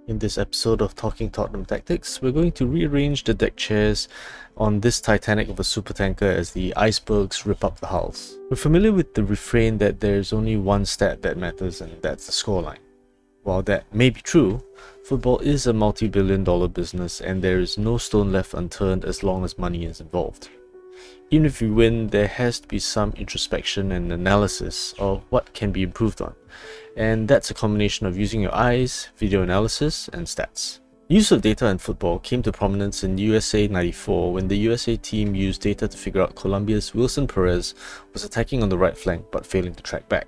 In this episode of Talking Tottenham Tactics, we're going to rearrange the deck chairs on this Titanic of a supertanker as the icebergs rip up the hulls. We're familiar with the refrain that there's only one stat that matters, and that's the scoreline. While that may be true, football is a multi-billion-dollar business and there is no stone left unturned as long as money is involved. Even if you win, there has to be some introspection and analysis of what can be improved on, and that's a combination of using your eyes, video analysis, and stats. Use of data in football came to prominence in USA '94 when the USA team used data to figure out Colombia's Wilson Perez was attacking on the right flank but failing to track back.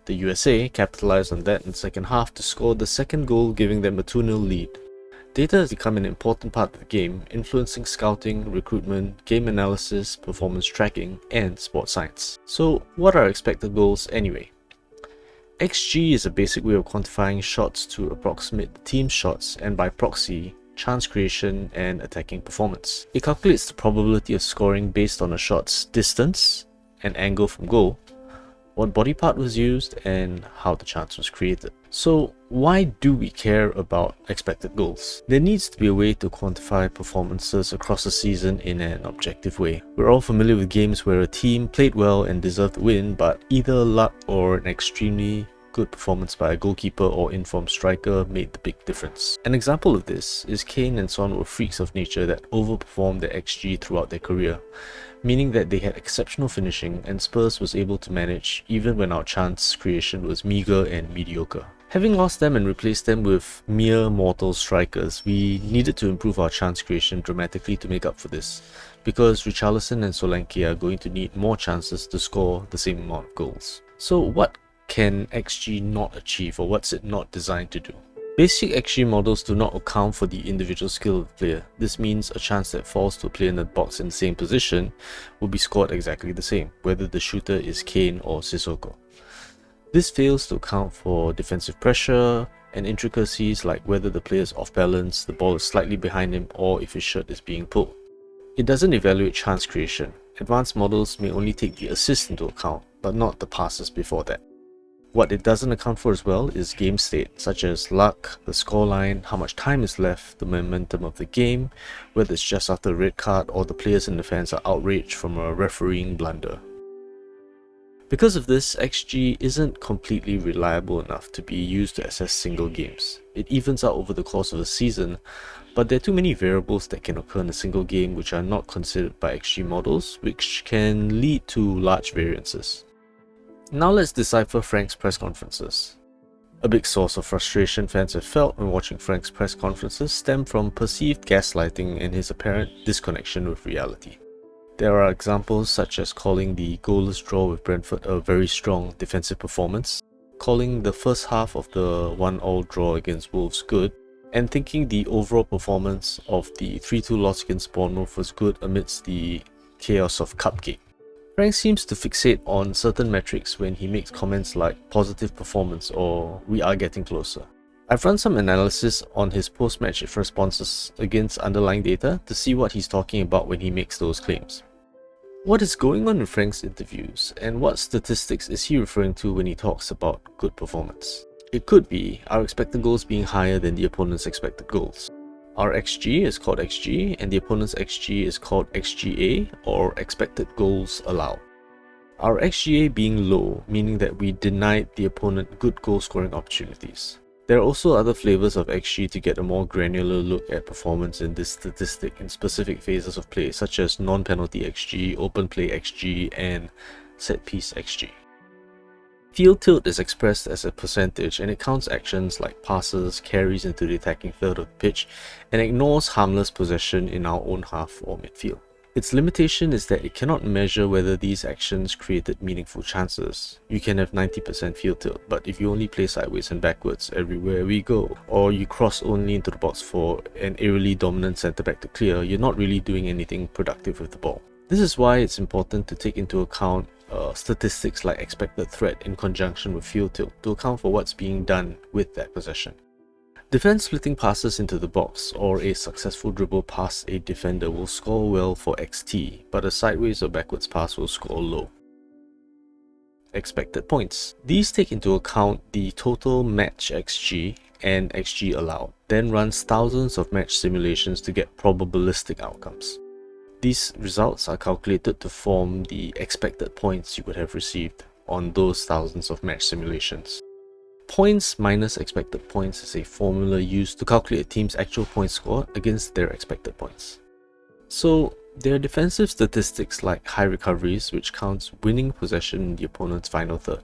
The USA capitalized on that in the second half to score the second goal, giving them a 2-0 lead. Data has become an important part of the game, influencing scouting, recruitment, game analysis, performance tracking, and sports science. So what are expected goals anyway? XG is a basic way of quantifying shots to approximate the team's shots and by proxy, chance creation and attacking performance. It calculates the probability of scoring based on a shot's distance and angle from goal, what body part was used, and how the chance was created. So why do we care about expected goals? There needs to be a way to quantify performances across a season in an objective way. We're all familiar with games where a team played well and deserved the win, but either luck or an extremely good performance by a goalkeeper or informed striker made the big difference. An example of this is Kane and Son were freaks of nature that overperformed their XG throughout their career, meaning that they had exceptional finishing and Spurs was able to manage even when our chance creation was meagre and mediocre. Having lost them and replaced them with mere mortal strikers, we needed to improve our chance creation dramatically to make up for this, because Richarlison and Solanke are going to need more chances to score the same amount of goals. So what can XG not achieve, or what's it not designed to do? Basic XG models do not account for the individual skill of the player. This means a chance that falls to a player in the box in the same position will be scored exactly the same, whether the shooter is Kane or Sissoko. This fails to account for defensive pressure and intricacies like whether the player is off balance, the ball is slightly behind him, or if his shirt is being pulled. It doesn't evaluate chance creation. Advanced models may only take the assist into account, but not the passes before that. What it doesn't account for as well is game state, such as luck, the scoreline, how much time is left, the momentum of the game, whether it's just after a red card or the players and the fans are outraged from a refereeing blunder. Because of this, XG isn't completely reliable enough to be used to assess single games. It evens out over the course of a season, but there are too many variables that can occur in a single game which are not considered by XG models, which can lead to large variances. Now let's decipher Frank's press conferences. A big source of frustration fans have felt when watching Frank's press conferences stem from perceived gaslighting and his apparent disconnection with reality. There are examples such as calling the goalless draw with Brentford a very strong defensive performance, calling the first half of the 1-1 draw against Wolves good, and thinking the overall performance of the 3-2 loss against Bournemouth was good amidst the chaos of Cupgate. Frank seems to fixate on certain metrics when he makes comments like positive performance or we are getting closer. I've run some analysis on his post-match responses against underlying data to see what he's talking about when he makes those claims. What is going on in Frank's interviews, and what statistics is he referring to when he talks about good performance? It could be our expected goals being higher than the opponent's expected goals. Our XG is called XG and the opponent's XG is called XGA, or expected goals allowed. Our XGA being low, meaning that we denied the opponent good goal scoring opportunities. There are also other flavors of XG to get a more granular look at performance in this statistic in specific phases of play, such as non-penalty XG, open play XG, and set-piece XG. Field tilt is expressed as a percentage and it counts actions like passes, carries into the attacking third of the pitch, and ignores harmless possession in our own half or midfield. Its limitation is that it cannot measure whether these actions created meaningful chances. You can have 90% field tilt, but if you only play sideways and backwards everywhere we go, or you cross only into the box for an eerily dominant centre-back to clear, you're not really doing anything productive with the ball. This is why it's important to take into account statistics like expected threat in conjunction with field tilt to account for what's being done with that possession. Defense splitting passes into the box or a successful dribble past a defender will score well for XT, but a sideways or backwards pass will score low. Expected points. These take into account the total match XG and XG allowed, then runs thousands of match simulations to get probabilistic outcomes. These results are calculated to form the expected points you would have received on those thousands of match simulations. Points minus expected points is a formula used to calculate a team's actual points scored against their expected points. So there are defensive statistics like high recoveries, which counts winning possession in the opponent's final third.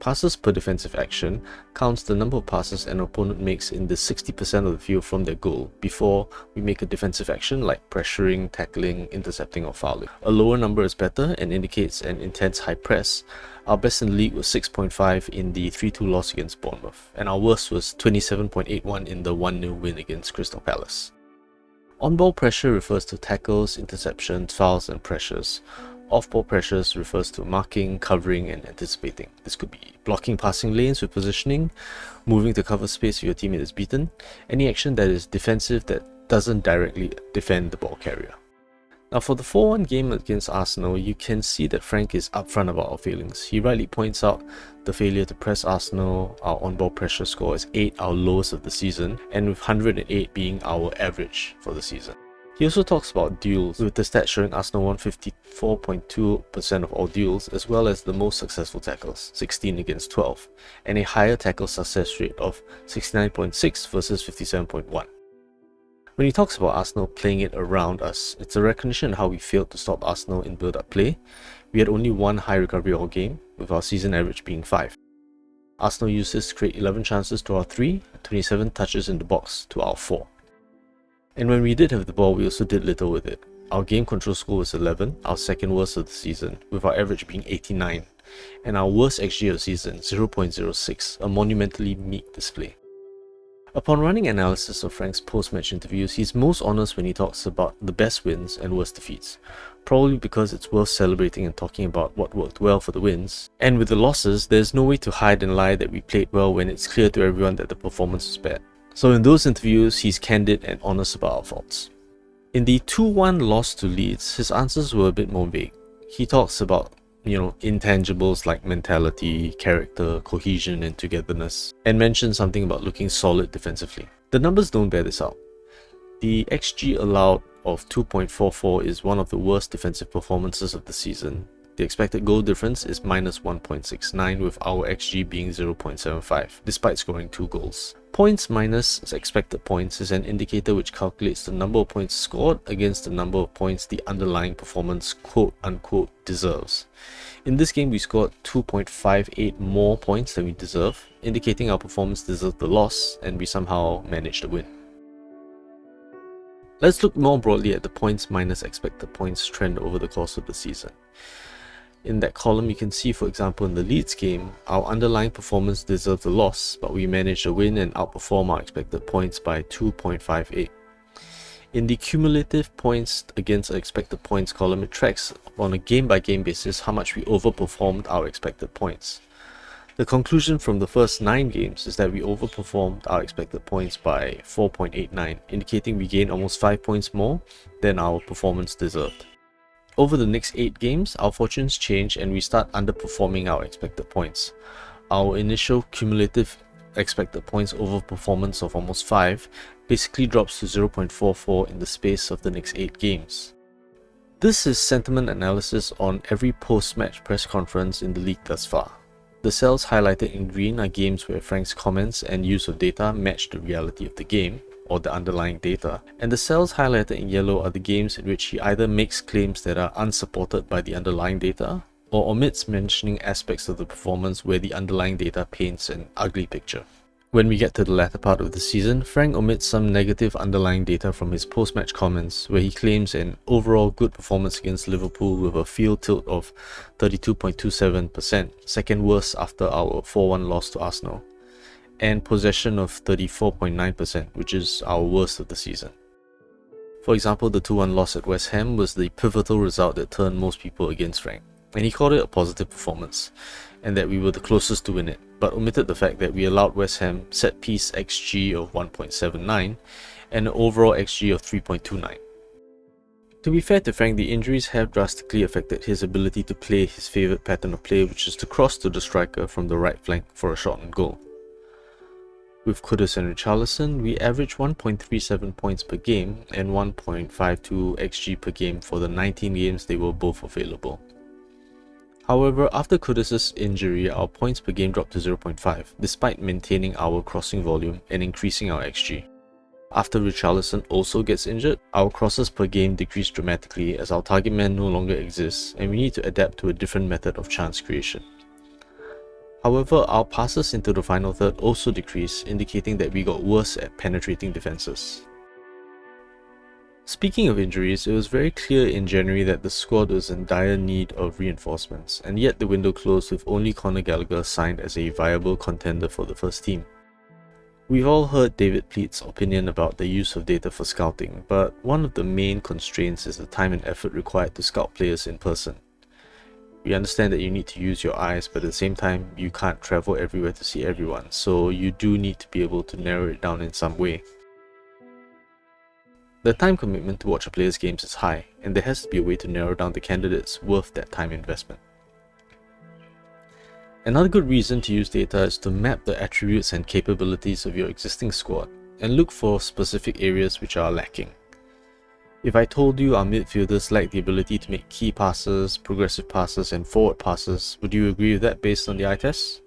Passes per defensive action counts the number of passes an opponent makes in the 60% of the field from their goal before we make a defensive action like pressuring, tackling, intercepting or fouling. A lower number is better and indicates an intense high press. Our best in the league was 6.5 in the 3-2 loss against Bournemouth, and our worst was 27.81 in the 1-0 win against Crystal Palace. On-ball pressure refers to tackles, interceptions, fouls and pressures. Off-ball pressures refers to marking, covering and anticipating. This could be blocking passing lanes with positioning, moving to cover space if your teammate is beaten, any action that is defensive that doesn't directly defend the ball carrier. Now for the 4-1 game against Arsenal, you can see that Frank is upfront about our failings. He rightly points out the failure to press Arsenal. Our on-ball pressure score is 8, our lowest of the season, and with 108 being our average for the season. He also talks about duels, with the stat showing Arsenal won 54.2% of all duels, as well as the most successful tackles, 16 against 12, and a higher tackle success rate of 69.6 versus 57.1. When he talks about Arsenal playing it around us, it's a recognition of how we failed to stop Arsenal in build-up play. We had only one high recovery all game, with our season average being 5. Arsenal used this to create 11 chances to our 3, 27 touches in the box to our 4. And when we did have the ball, we also did little with it. Our game control score was 11, our second worst of the season, with our average being 89, and our worst XG of the season, 0.06, a monumentally meek display. Upon running analysis of Frank's post-match interviews, he's most honest when he talks about the best wins and worst defeats, probably because it's worth celebrating and talking about what worked well for the wins. And with the losses, there's no way to hide and lie that we played well when it's clear to everyone that the performance was bad. So in those interviews, he's candid and honest about our faults. In the 2-1 loss to Leeds, his answers were a bit more vague. He talks about, intangibles like mentality, character, cohesion and togetherness, and mentions something about looking solid defensively. The numbers don't bear this out. The XG allowed of 2.44 is one of the worst defensive performances of the season. The expected goal difference is minus 1.69, with our XG being 0.75, despite scoring 2 goals. Points minus expected points is an indicator which calculates the number of points scored against the number of points the underlying performance quote-unquote deserves. In this game, we scored 2.58 more points than we deserve, indicating our performance deserved the loss and we somehow managed to win. Let's look more broadly at the points minus expected points trend over the course of the season. In that column, you can see, for example, in the Leeds game, our underlying performance deserved a loss, but we managed to win and outperform our expected points by 2.58. In the cumulative points against expected points column, it tracks on a game-by-game basis how much we overperformed our expected points. The conclusion from the first 9 games is that we overperformed our expected points by 4.89, indicating we gained almost 5 points more than our performance deserved. Over the next 8 games, our fortunes change and we start underperforming our expected points. Our initial cumulative expected points overperformance of almost 5 basically drops to 0.44 in the space of the next 8 games. This is sentiment analysis on every post-match press conference in the league thus far. The cells highlighted in green are games where Frank's comments and use of data match the reality of the game, or the underlying data, and the cells highlighted in yellow are the games in which he either makes claims that are unsupported by the underlying data, or omits mentioning aspects of the performance where the underlying data paints an ugly picture. When we get to the latter part of the season, Frank omits some negative underlying data from his post-match comments, where he claims an overall good performance against Liverpool with a field tilt of 32.27%, second worst after our 4-1 loss to Arsenal, and possession of 34.9%, which is our worst of the season. For example, the 2-1 loss at West Ham was the pivotal result that turned most people against Frank, and he called it a positive performance, and that we were the closest to win it, but omitted the fact that we allowed West Ham set-piece XG of 1.79 and an overall XG of 3.29. To be fair to Frank, the injuries have drastically affected his ability to play his favourite pattern of play, which is to cross to the striker from the right flank for a shot on goal. With Kudus and Richarlison, we averaged 1.37 points per game and 1.52 xG per game for the 19 games they were both available. However, after Kudus' injury, our points per game dropped to 0.5, despite maintaining our crossing volume and increasing our xG. After Richarlison also gets injured, our crosses per game decreased dramatically as our target man no longer exists and we need to adapt to a different method of chance creation. However, our passes into the final third also decreased, indicating that we got worse at penetrating defenses. Speaking of injuries, it was very clear in January that the squad was in dire need of reinforcements, and yet the window closed with only Conor Gallagher signed as a viable contender for the first team. We've all heard David Pleat's opinion about the use of data for scouting, but one of the main constraints is the time and effort required to scout players in person. We understand that you need to use your eyes, but at the same time, you can't travel everywhere to see everyone, so you do need to be able to narrow it down in some way. The time commitment to watch a player's games is high, and there has to be a way to narrow down the candidates worth that time investment. Another good reason to use data is to map the attributes and capabilities of your existing squad and look for specific areas which are lacking. If I told you our midfielders lack the ability to make key passes, progressive passes and forward passes, would you agree with that based on the eye test?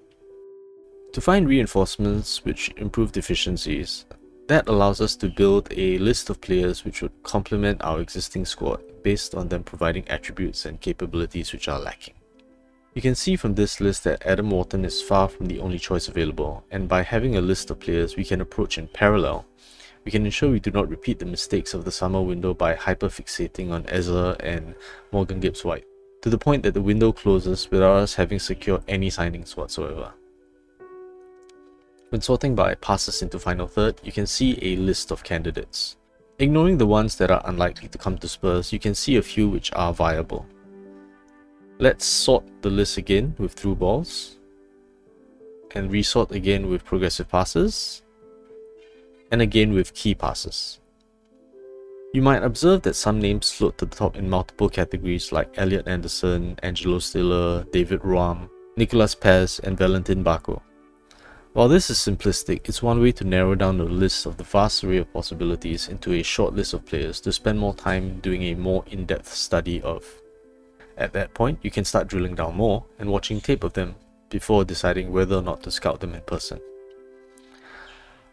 To find reinforcements which improve deficiencies, that allows us to build a list of players which would complement our existing squad based on them providing attributes and capabilities which are lacking. You can see from this list that Adam Wharton is far from the only choice available, and by having a list of players we can approach in parallel, we can ensure we do not repeat the mistakes of the summer window by hyperfixating on Ezra and Morgan Gibbs-White, to the point that the window closes without us having secured any signings whatsoever. When sorting by passes into final third, you can see a list of candidates. Ignoring the ones that are unlikely to come to Spurs, you can see a few which are viable. Let's sort the list again with through balls, and resort again with progressive passes, and again with key passes. You might observe that some names float to the top in multiple categories like Elliot Anderson, Angelo Stiller, David Ruam, Nicolas Pez and Valentin Bako. While this is simplistic, it's one way to narrow down the list of the vast array of possibilities into a short list of players to spend more time doing a more in-depth study of. At that point, you can start drilling down more and watching tape of them before deciding whether or not to scout them in person.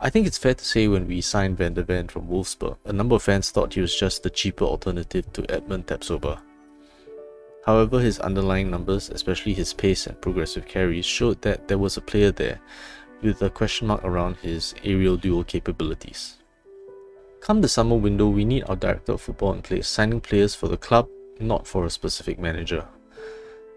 I think it's fair to say when we signed Van der Ven from Wolfsburg, a number of fans thought he was just the cheaper alternative to Edmund Tapsoba. However, his underlying numbers, especially his pace and progressive carries, showed that there was a player there, with a question mark around his aerial duel capabilities. Come the summer window, we need our director of football in place, signing players for the club, not for a specific manager.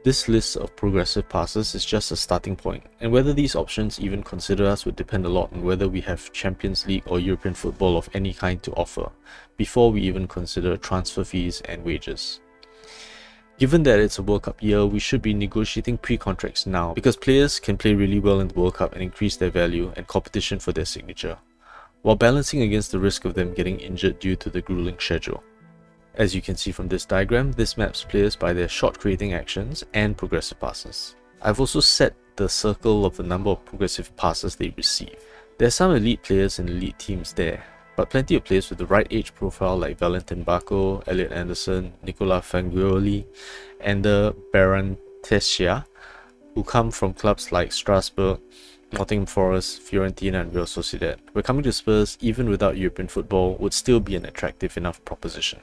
This list of progressive passes is just a starting point, and whether these options even consider us would depend a lot on whether we have Champions League or European football of any kind to offer, before we even consider transfer fees and wages. Given that it's a World Cup year, we should be negotiating pre-contracts now, because players can play really well in the World Cup and increase their value and competition for their signature, while balancing against the risk of them getting injured due to the grueling schedule. As you can see from this diagram, this maps players by their shot creating actions and progressive passes. I've also set the circle of the number of progressive passes they receive. There are some elite players in elite teams there, but plenty of players with the right age profile like Valentin Bako, Elliot Anderson, Nicola Fangioli, and the Barantesia, who come from clubs like Strasbourg, Nottingham Forest, Fiorentina and Real Sociedad, where coming to Spurs even without European football would still be an attractive enough proposition.